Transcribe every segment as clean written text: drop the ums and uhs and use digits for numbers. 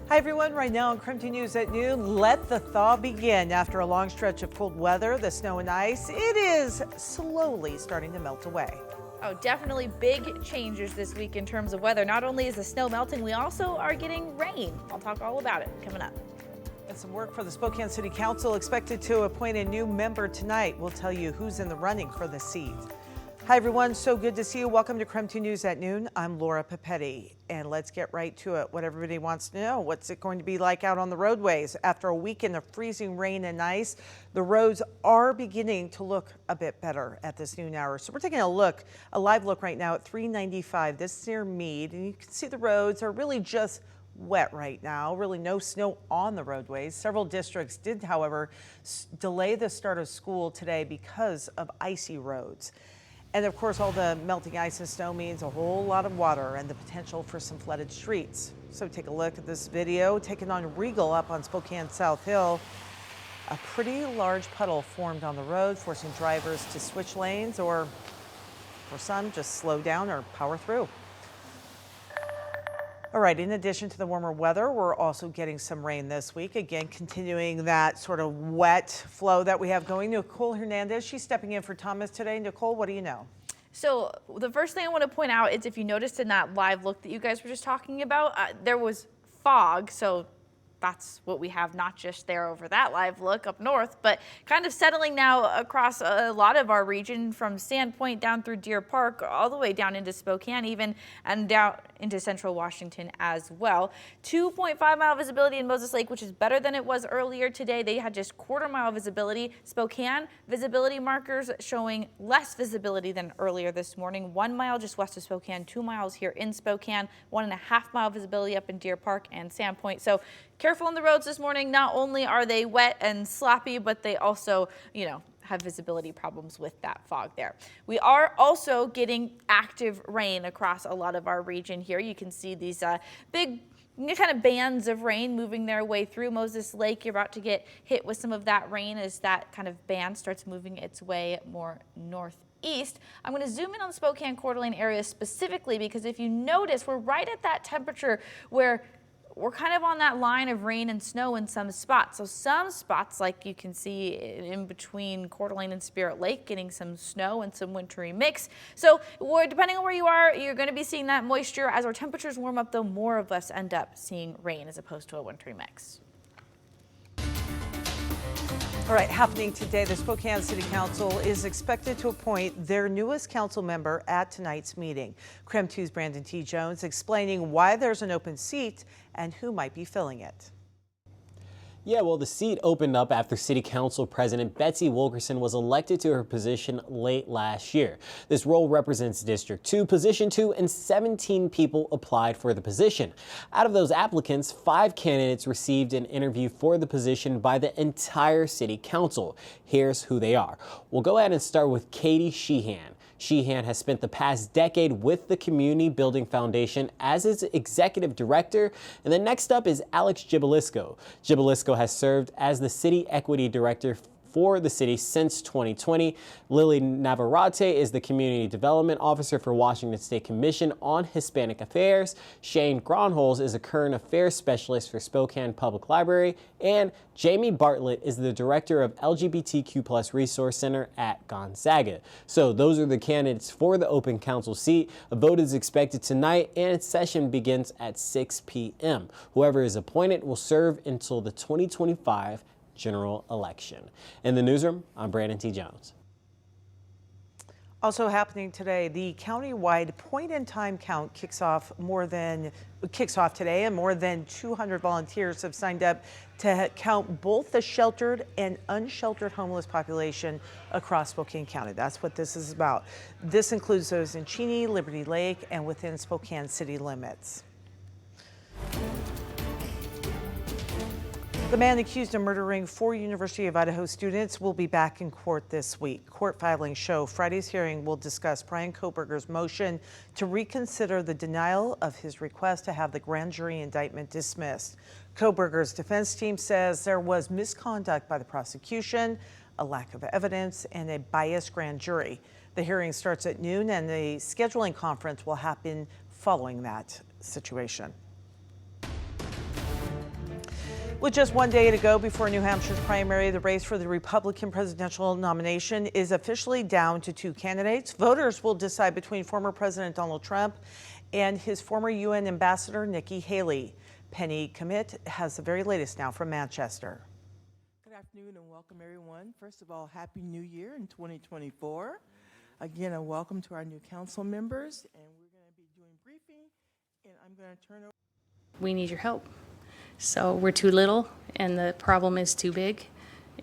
Hi everyone, right now on KREM News at noon, let the thaw begin. After a long stretch of cold weather, the snow and ice, it is slowly starting to melt away. Oh, definitely big changes this week in terms of weather. Not only is the snow melting, we also are getting rain. I'll talk all about it coming up. And some work for the Spokane City Council, expected to appoint a new member tonight. We'll tell you who's in the running for the seat. Hi everyone, so good to see you. Welcome to KREM News at noon. I'm Laura Papetti, and let's get right to it. What everybody wants to know, what's it going to be like out on the roadways? After a weekend of freezing rain and ice, the roads are beginning to look a bit better at this noon hour. So we're taking a live look right now at 395. This is near Meade, and you can see the roads are really just wet right now. Really no snow on the roadways. Several districts did, however, delay the start of school today because of icy roads. And of course, all the melting ice and snow means a whole lot of water and the potential for some flooded streets. So take a look at this video taken on Regal up on Spokane South Hill. A pretty large puddle formed on the road, forcing drivers to switch lanes or, for some, just slow down or power through. All right, in addition to the warmer weather, we're also getting some rain this week. Again, continuing that sort of wet flow that we have going. Nicole Hernandez, she's stepping in for Thomas today. Nicole, what do you know? So the first thing I want to point out is, if you noticed in that live look that you guys were just talking about, there was fog. So that's what we have, not just there over that live look up north, but kind of settling now across a lot of our region, from Sandpoint down through Deer Park, all the way down into Spokane even, and down into central Washington as well. 2.5-mile visibility in Moses Lake, which is better than it was earlier today. They had just quarter-mile visibility. Spokane visibility markers showing less visibility than earlier this morning. 1 mile just west of Spokane, 2 miles here in Spokane, 1.5-mile visibility up in Deer Park and Sandpoint. So careful on the roads this morning. Not only are they wet and sloppy, but they also, have visibility problems with that fog there. We are also getting active rain across a lot of our region here. You can see these big kind of bands of rain moving their way through Moses Lake. You're about to get hit with some of that rain as that kind of band starts moving its way more northeast. I'm going to zoom in on the Spokane Coeur d'Alene area specifically, because if you notice, we're right at that temperature where we're kind of on that line of rain and snow in some spots. So some spots, like you can see in between Coeur d'Alene and Spirit Lake, getting some snow and some wintry mix. So depending on where you are, you're going to be seeing that moisture. As our temperatures warm up, though, more of us end up seeing rain as opposed to a wintry mix. All right, happening today, the Spokane City Council is expected to appoint their newest council member at tonight's meeting. KREM 2's Brandon T. Jones explaining why there's an open seat and who might be filling it. Yeah, well, the seat opened up after City Council President Betsy Wilkerson was elected to her position late last year. This role represents District 2, Position 2, and 17 people applied for the position. Out of those applicants, 5 candidates received an interview for the position by the entire City Council. Here's who they are. We'll go ahead and start with Katie Sheehan. Sheehan has spent the past decade with the Community Building Foundation as its executive director. And then next up is Alex Gibalisco. Gibalisco has served as the city equity director for the city since 2020. Lily Navarrete is the Community Development Officer for Washington State Commission on Hispanic Affairs. Shane Gronholz is a Current Affairs Specialist for Spokane Public Library. And Jamie Bartlett is the Director of LGBTQ+ Resource Center at Gonzaga. So those are the candidates for the open council seat. A vote is expected tonight, and its session begins at 6 p.m. Whoever is appointed will serve until the 2025 general election. In the newsroom, I'm Brandon T. Jones. Also happening today, the county-wide point-in-time count kicks off today, and more than 200 volunteers have signed up to count both the sheltered and unsheltered homeless population across Spokane County. That's what this is about. This includes those in Cheney, Liberty Lake, and within Spokane city limits. The man accused of murdering 4 University of Idaho students will be back in court this week. Court filings show Friday's hearing will discuss Brian Kohberger's motion to reconsider the denial of his request to have the grand jury indictment dismissed. Kohberger's defense team says there was misconduct by the prosecution, a lack of evidence, and a biased grand jury. The hearing starts at noon, and the scheduling conference will happen following that situation. With just one day to go before New Hampshire's primary, the race for the Republican presidential nomination is officially down to 2 candidates. Voters will decide between former President Donald Trump and his former UN ambassador, Nikki Haley. Penny Commit has the very latest now from Manchester. Good afternoon and welcome everyone. First of all, Happy New Year in 2024. Again, a welcome to our new council members, and we're going to be doing briefing, and I'm going to turn over. We need your help. So we're too little and the problem is too big,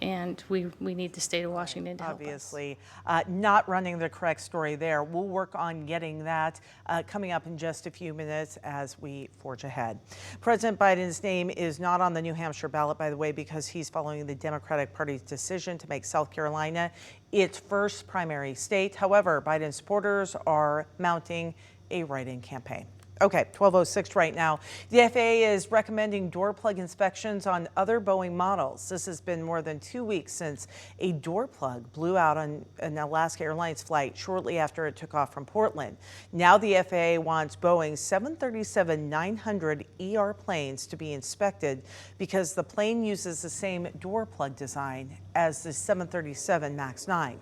and we need the state of Washington to help us. Obviously, not running the correct story there. We'll work on getting that coming up in just a few minutes as we forge ahead. President Biden's name is not on the New Hampshire ballot, by the way, because he's following the Democratic Party's decision to make South Carolina its first primary state. However, Biden supporters are mounting a write-in campaign. Okay, 12:06 right now. The FAA is recommending door plug inspections on other Boeing models. This has been more than 2 weeks since a door plug blew out on an Alaska Airlines flight shortly after it took off from Portland. Now the FAA wants Boeing 737-900 ER planes to be inspected because the plane uses the same door plug design as the 737 MAX 9.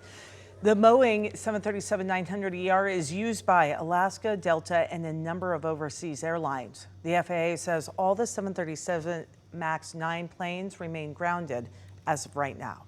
The Boeing 737-900 ER is used by Alaska, Delta, and a number of overseas airlines. The FAA says all the 737 MAX 9 planes remain grounded as of right now.